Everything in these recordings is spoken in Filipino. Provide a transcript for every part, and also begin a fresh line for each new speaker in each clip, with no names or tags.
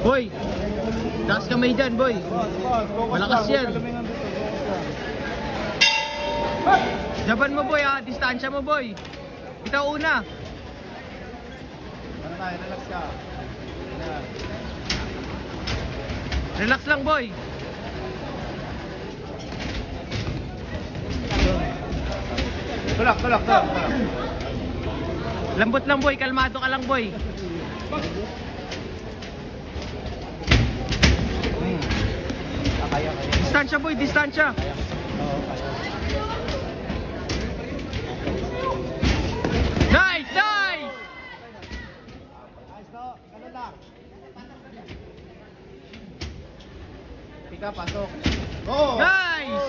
Boy, taas kamay dyan, boy. Malakas yan. Jaban mo, boy, ha. Distansya mo, boy. Ito una.
Ano tayo, relax ka.
Relax lang, boy.
Tulak.
Lambot lang, boy. Kalmado ka lang, boy.
Kaya.
Distansya, boy. Distansya. Nice! Nice!
Ayos to, ganun lang. Pika, pasok. Go!
Nice!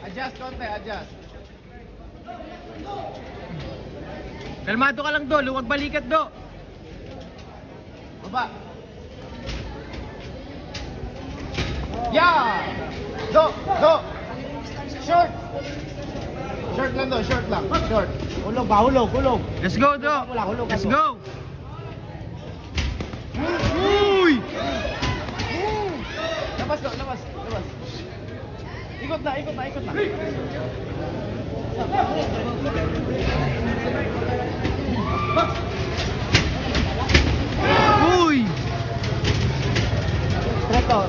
Adjust konti, adjust.
Kalmado ka lang, do. Huwag balikat, do.
Baba. Yeah! Do! Short! Short lang do, short lang. Short. Hulog ba? Hulog.
Let's go, do.
Wala, hulog.
Let's go. Uy!
Labas do, labas. Ikot na.
Uy!
Straight to.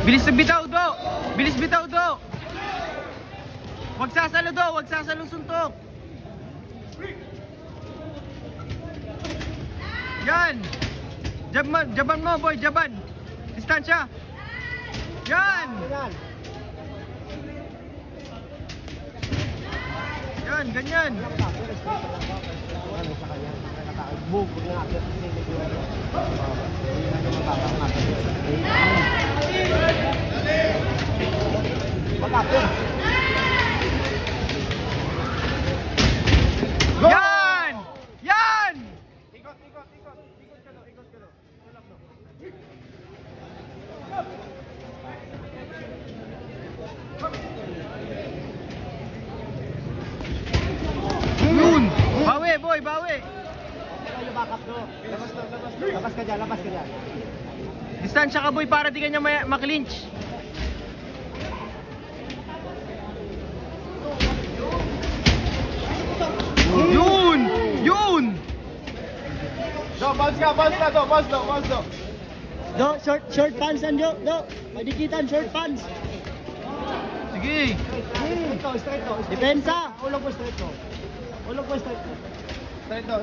Bilis bitaw, do. Bilis bitaw, do. Huwag sasalo, do. Huwag sasalong suntok. Yan. Jaban mo, boy. Jaban. Distansya. Yan. Yan, ganyan.
Move na agad.
Yan! Yan!
Ikot ka do. Tulak do.
Yun! Bawi, boy, bawi.
Tayo backup do. Labas ka dyan.
Distansya ka, boy, para di ka niya maklinch. Yun!
Do, bounce do.
Do, short pants do. Madikitan, short pants.
Sige.
Straight to.
Depensa.
Ulog mo straight to. Straight do.